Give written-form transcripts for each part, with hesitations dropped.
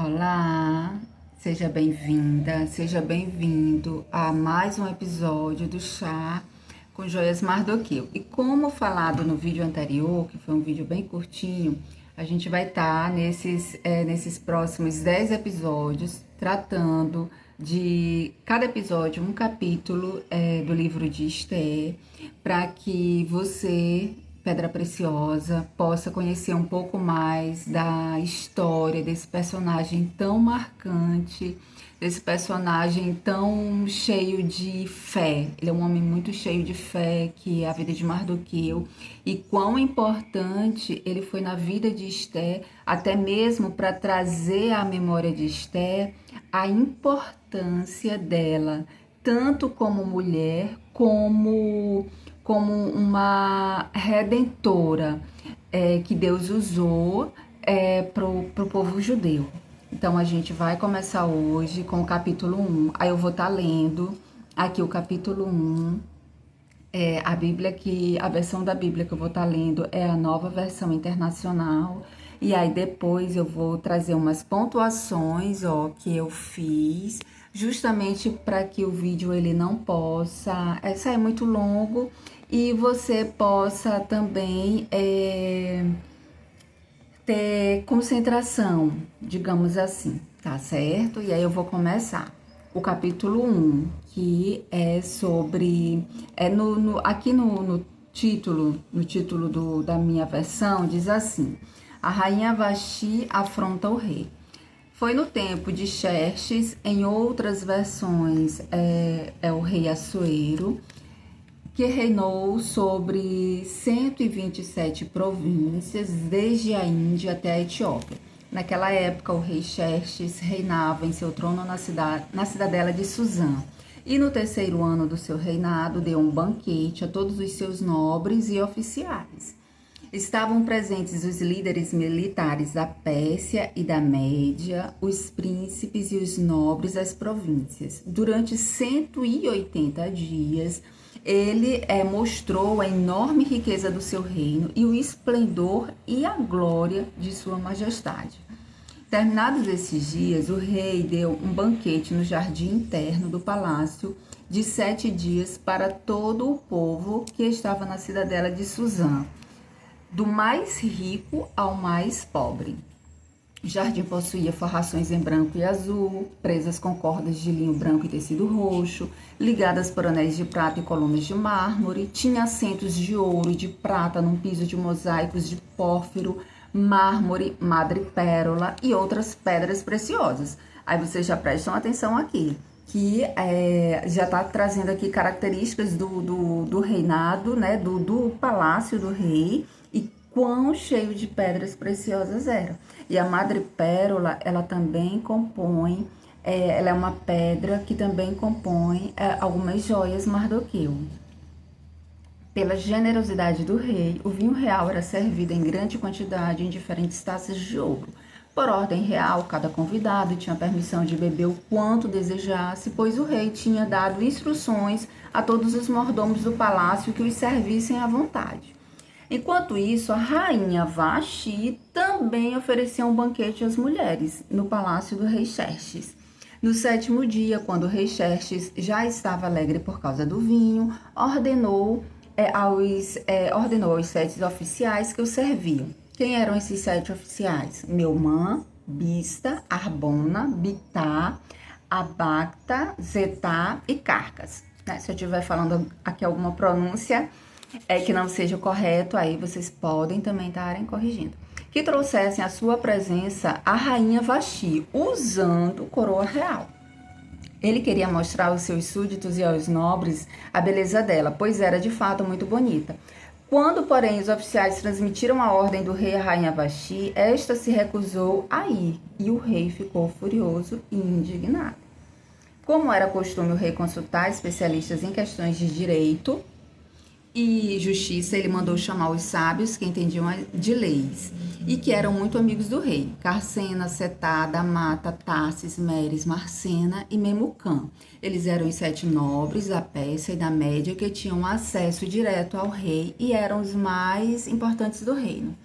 Olá, seja bem-vinda, seja bem-vindo a mais um episódio do Chá com Joias Mardoqueu. E como falado no vídeo anterior, que foi um vídeo bem curtinho, a gente vai estar nesses próximos 10 episódios tratando de cada episódio um capítulo do livro de Esther, para que você, Pedra Preciosa, possa conhecer um pouco mais da história desse personagem tão marcante, desse personagem tão cheio de fé. Ele é um homem muito cheio de fé, que é a vida de Mardoqueu, e quão importante ele foi na vida de Esther, até mesmo para trazer à memória de Esther a importância dela, tanto como mulher, como uma redentora que Deus usou para o povo judeu. Então a gente vai começar hoje com o capítulo 1. Aí eu vou estar lendo aqui o capítulo 1. A versão da Bíblia que eu vou estar lendo é a Nova Versão Internacional. E aí depois eu vou trazer umas pontuações, que eu fiz, justamente para que o vídeo ele não possa sair muito longo e você possa também ter concentração, digamos assim, tá certo? E aí eu vou começar. O capítulo 1, que é sobre... aqui no título, da minha versão, diz assim: a rainha Vasti afronta o rei. Foi no tempo de Xerxes, em outras versões é o rei Assuero, que reinou sobre 127 províncias, desde a Índia até a Etiópia. Naquela época, o rei Xerxes reinava em seu trono na cidadela de Suzã. E no terceiro ano do seu reinado, deu um banquete a todos os seus nobres e oficiais. Estavam presentes os líderes militares da Pérsia e da Média, os príncipes e os nobres das províncias. Durante 180 dias, ele mostrou a enorme riqueza do seu reino e o esplendor e a glória de sua majestade. Terminados esses dias, o rei deu um banquete no jardim interno do palácio de 7 dias para todo o povo que estava na cidadela de Suzã, do mais rico ao mais pobre. O jardim possuía forrações em branco e azul, presas com cordas de linho branco e tecido roxo, ligadas por anéis de prata e colunas de mármore. Tinha assentos de ouro e de prata num piso de mosaicos de pórfiro, mármore, madrepérola e outras pedras preciosas. Aí vocês já prestam atenção aqui, que já está trazendo aqui características do reinado, né, do palácio do rei, e quão cheio de pedras preciosas era. E a madrepérola, ela também compõe, ela é uma pedra que também compõe algumas joias Mardoqueu. Pela generosidade do rei, o vinho real era servido em grande quantidade em diferentes taças de ouro. Por ordem real, cada convidado tinha permissão de beber o quanto desejasse, pois o rei tinha dado instruções a todos os mordomos do palácio que os servissem à vontade. Enquanto isso, a rainha Vasti também oferecia um banquete às mulheres no palácio do rei Xerxes. No 7º dia, quando o rei Xerxes já estava alegre por causa do vinho, ordenou aos 7 oficiais que o serviam. Quem eram esses 7 oficiais? Meumã, Bista, Arbona, Bitá, Abacta, Zetá e Carcas. Se eu estiver falando aqui alguma pronúncia que não seja correto, aí vocês podem também estarem corrigindo. Que trouxessem à sua presença a rainha Vasti, usando coroa real. Ele queria mostrar aos seus súditos e aos nobres a beleza dela, pois era de fato muito bonita. Quando, porém, os oficiais transmitiram a ordem do rei à rainha Vasti, esta se recusou a ir, e o rei ficou furioso e indignado. Como era costume o rei consultar especialistas em questões de direito e justiça, ele mandou chamar os sábios que entendiam de leis e que eram muito amigos do rei: Carcena, Setá, Damata, Tarsis, Meres, Marcena e Memucã. Eles eram os 7 nobres da Pérsia e da Média que tinham acesso direto ao rei e eram os mais importantes do reino.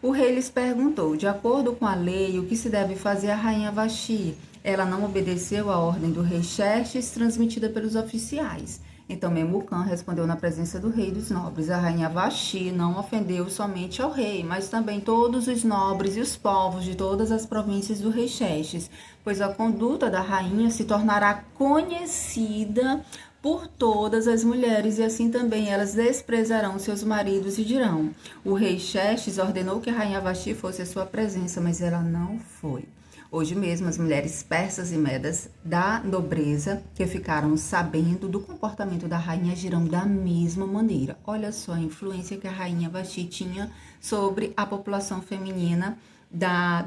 O rei lhes perguntou: de acordo com a lei, o que se deve fazer à rainha Vasti? Ela não obedeceu à ordem do rei Xerxes, transmitida pelos oficiais. Então Memucã respondeu na presença do rei e dos nobres: a rainha Vasti não ofendeu somente ao rei, mas também todos os nobres e os povos de todas as províncias do rei Xerxes, pois a conduta da rainha se tornará conhecida por todas as mulheres, e assim também elas desprezarão seus maridos e dirão: o rei Xerxes ordenou que a rainha Vasti fosse à sua presença, mas ela não foi. Hoje mesmo, as mulheres persas e medas da nobreza que ficaram sabendo do comportamento da rainha agirão da mesma maneira. Olha só a influência que a rainha Vasti tinha sobre a população feminina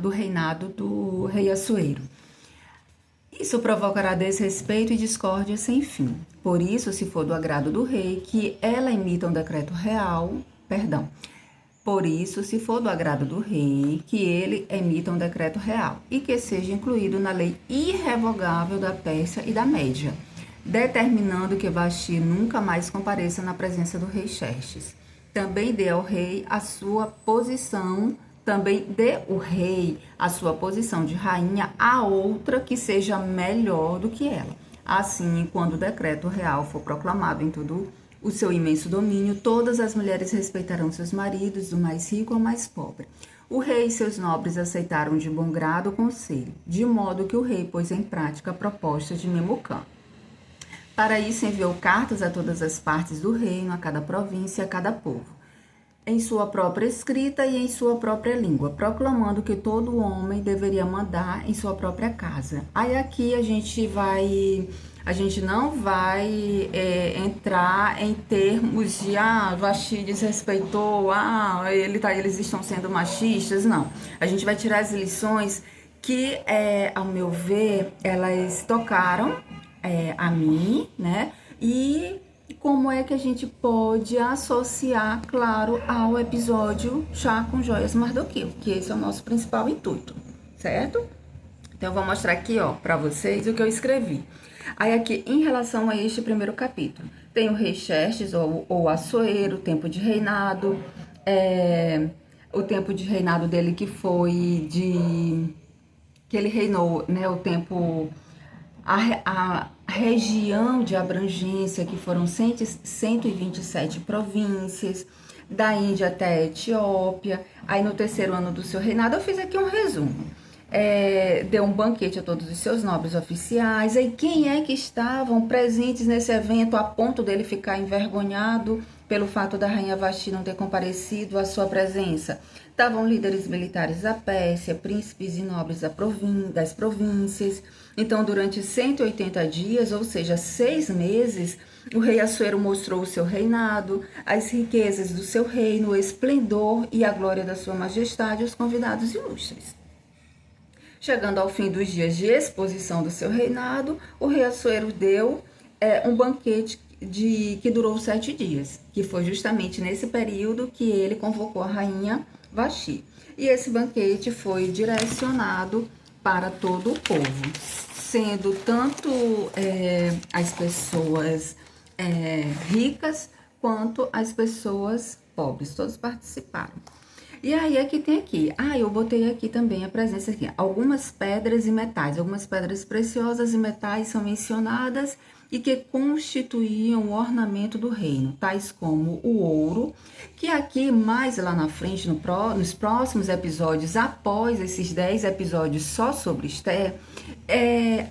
do reinado do rei Assuero. Isso provocará desrespeito e discórdia sem fim. Por isso, se for do agrado do rei, que ela emita um decreto real, por isso, se for do agrado do rei, que ele emita um decreto real e que seja incluído na lei irrevogável da Pérsia e da Média, determinando que Vasti nunca mais compareça na presença do rei Xerxes. Também dê ao rei a sua posição, também dê o rei a sua posição de rainha a outra que seja melhor do que ela. Assim, quando o decreto real for proclamado em todo o seu imenso domínio, todas as mulheres respeitarão seus maridos, do mais rico ao mais pobre. O rei e seus nobres aceitaram de bom grado o conselho, de modo que o rei pôs em prática a proposta de Memucã. Para isso, enviou cartas a todas as partes do reino, a cada província e a cada povo, em sua própria escrita e em sua própria língua, proclamando que todo homem deveria mandar em sua própria casa. Aí aqui a gente não vai entrar em termos de Vasti desrespeitou, eles estão sendo machistas, não. A gente vai tirar as lições que, ao meu ver, elas tocaram a mim, né? E como é que a gente pode associar, claro, ao episódio Chá com Joias Mardoqueu, que esse é o nosso principal intuito, certo? Então, eu vou mostrar aqui, ó, para vocês o que eu escrevi. Aí aqui, em relação a este primeiro capítulo, tem o rei Xerxes, ou Assuero, o tempo de reinado, o tempo de reinado dele que foi que ele reinou, né, o tempo, a região de abrangência, que foram 127 províncias, da Índia até a Etiópia. Aí no terceiro ano do seu reinado, eu fiz aqui um resumo. Deu um banquete a todos os seus nobres oficiais. Aí quem é que estavam presentes nesse evento a ponto dele ficar envergonhado pelo fato da rainha Vasti não ter comparecido à sua presença? Estavam líderes militares da Pérsia, príncipes e nobres das províncias. Então, durante 180 dias, ou seja, 6 meses, o rei Assuero mostrou o seu reinado, as riquezas do seu reino, o esplendor e a glória da sua majestade aos convidados ilustres. Chegando ao fim dos dias de exposição do seu reinado, o rei Assuero deu um banquete que durou 7 dias, que foi justamente nesse período que ele convocou a rainha Vasti. E esse banquete foi direcionado para todo o povo, sendo tanto as pessoas ricas quanto as pessoas pobres, todos participaram. E aí aqui tem aqui, eu botei aqui também a presença aqui, algumas pedras e metais, algumas pedras preciosas e metais são mencionadas e que constituíam o ornamento do reino, tais como o ouro, que aqui mais lá na frente, nos próximos episódios, após esses 10 episódios só sobre Esther,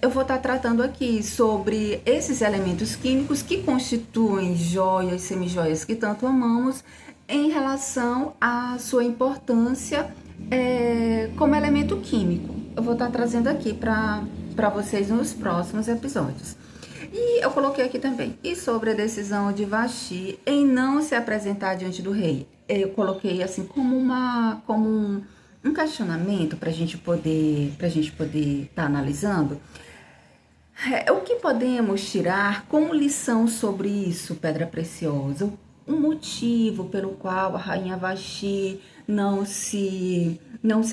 eu vou estar tratando aqui sobre esses elementos químicos que constituem joias, semijoias que tanto amamos, em relação à sua importância como elemento químico. Eu vou estar trazendo aqui para vocês nos próximos episódios. E eu coloquei aqui também, e sobre a decisão de Vasti em não se apresentar diante do rei. Eu coloquei assim como um questionamento para a gente poder estar analisando. O que podemos tirar como lição sobre isso, Pedra Preciosa? Um motivo pelo qual a rainha Vasti não se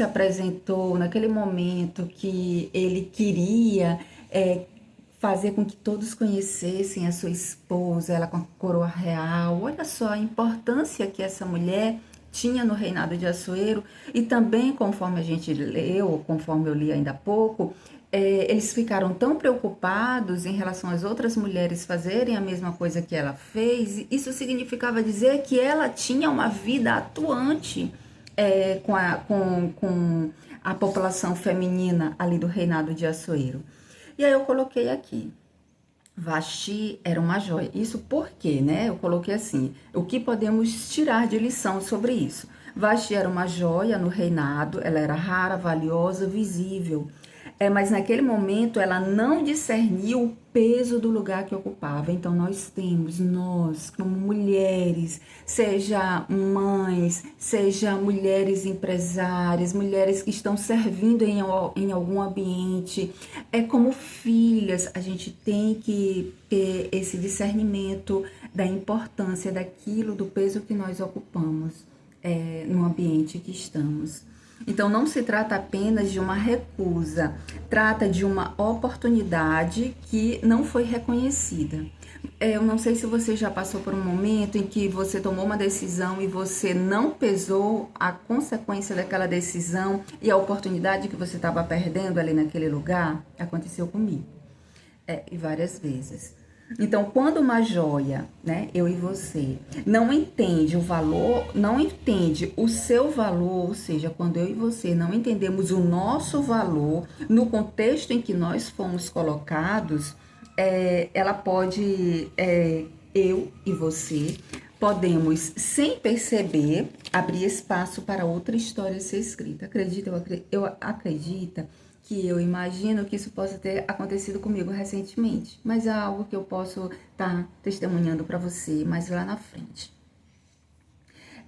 apresentou naquele momento que ele queria fazer com que todos conhecessem a sua esposa, ela com a coroa real. Olha só a importância que essa mulher tinha no reinado de Assuero, e também, conforme a gente leu, conforme eu li ainda há pouco, eles ficaram tão preocupados em relação às outras mulheres fazerem a mesma coisa que ela fez, e isso significava dizer que ela tinha uma vida atuante com a população feminina ali do reinado de Assuero. E aí eu coloquei aqui, Vasti era uma joia. Isso porque, né? Eu coloquei assim, o que podemos tirar de lição sobre isso? Vasti era uma joia no reinado, ela era rara, valiosa, visível. Mas naquele momento ela não discerniu o peso do lugar que ocupava. Então nós como mulheres, seja mães, seja mulheres empresárias, mulheres que estão servindo em algum ambiente, como filhas, a gente tem que ter esse discernimento da importância daquilo, do peso que nós ocupamos no ambiente que estamos. Então, não se trata apenas de uma recusa, trata de uma oportunidade que não foi reconhecida. Eu não sei se você já passou por um momento em que você tomou uma decisão e você não pesou a consequência daquela decisão e a oportunidade que você estava perdendo ali naquele lugar. Aconteceu comigo, e várias vezes. Então, quando uma joia, né, eu e você, não entende o valor, não entende o seu valor, ou seja, quando eu e você não entendemos o nosso valor no contexto em que nós fomos colocados, ela pode, eu e você, podemos, sem perceber, abrir espaço para outra história ser escrita. Eu acredito que eu imagino que isso possa ter acontecido comigo recentemente, mas é algo que eu posso estar testemunhando para você mais lá na frente.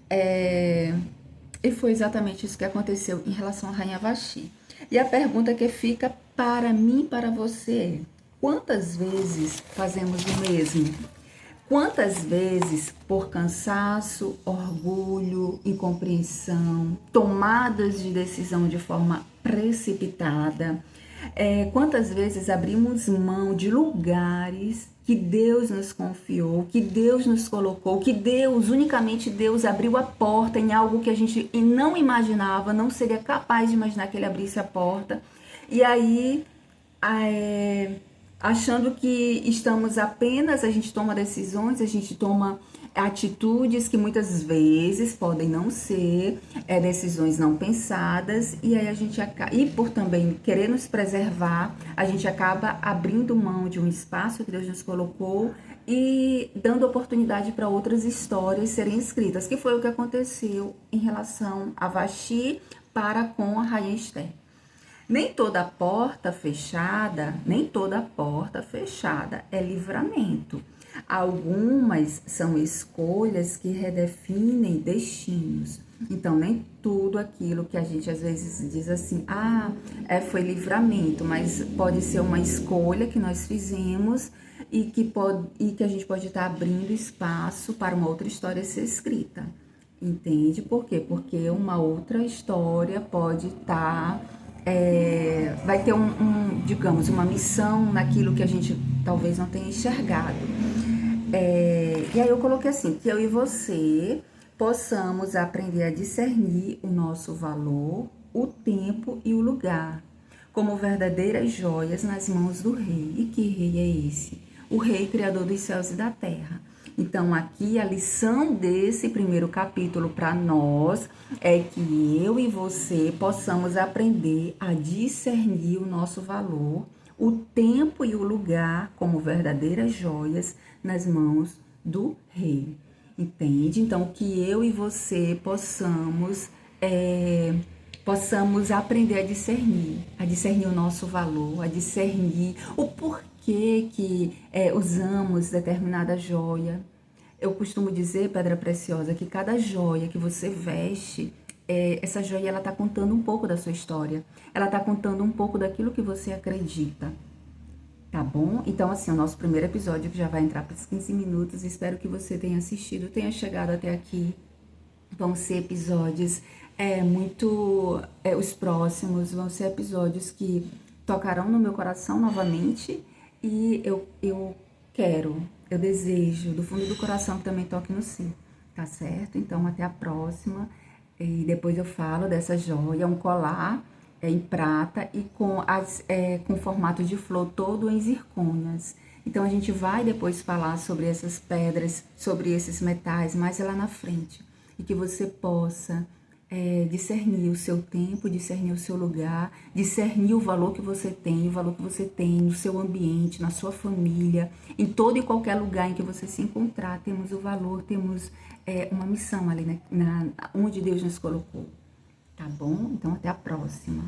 E foi exatamente isso que aconteceu em relação à Rainha Vasti. E a pergunta que fica para mim e para você é: quantas vezes fazemos o mesmo? Quantas vezes, por cansaço, orgulho, incompreensão, tomadas de decisão de forma precipitada, quantas vezes abrimos mão de lugares que Deus nos confiou, que Deus nos colocou, que Deus, unicamente Deus, abriu a porta em algo que a gente não imaginava, não seria capaz de imaginar que Ele abrisse a porta. E aí, achando que estamos apenas, a gente toma decisões, a gente toma atitudes que muitas vezes podem não ser decisões não pensadas, e aí a gente e por também querer nos preservar, a gente acaba abrindo mão de um espaço que Deus nos colocou e dando oportunidade para outras histórias serem escritas, que foi o que aconteceu em relação a Vasti para com a Rainha Esther. Nem toda porta fechada é livramento. Algumas são escolhas que redefinem destinos. Então, nem tudo aquilo que a gente às vezes diz assim, foi livramento, mas pode ser uma escolha que nós fizemos e que a gente pode estar abrindo espaço para uma outra história ser escrita. Entende? Por quê? Porque uma outra história pode estar... vai ter digamos, uma missão naquilo que a gente talvez não tenha enxergado. E aí eu coloquei assim, que eu e você possamos aprender a discernir o nosso valor, o tempo e o lugar, como verdadeiras joias nas mãos do Rei. E que Rei é esse? O Rei Criador dos céus e da terra. Então, aqui a lição desse primeiro capítulo para nós é que eu e você possamos aprender a discernir o nosso valor, o tempo e o lugar como verdadeiras joias nas mãos do Rei. Entende? Então, que eu e você possamos aprender a discernir o nosso valor, a discernir o porquê que usamos determinada joia. Eu costumo dizer, pedra preciosa, que cada joia que você veste, essa joia ela está contando um pouco da sua história. Ela está contando um pouco daquilo que você acredita. Tá bom? Então, assim, o nosso primeiro episódio, que já vai entrar para os 15 minutos, espero que você tenha assistido, tenha chegado até aqui. Vão ser episódios os próximos vão ser episódios que tocarão no meu coração novamente, e eu desejo, do fundo do coração, que também toque no seu. tá certo? Então, até a próxima. E depois eu falo dessa joia, um colar em prata e com formato de flor todo em zircônias. Então, a gente vai depois falar sobre essas pedras, sobre esses metais mais lá na frente. E que você possa discernir o seu tempo, discernir o seu lugar, discernir o valor que você tem, o valor que você tem no seu ambiente, na sua família, em todo e qualquer lugar em que você se encontrar, temos o valor, temos uma missão ali onde Deus nos colocou. Tá bom? Então até a próxima.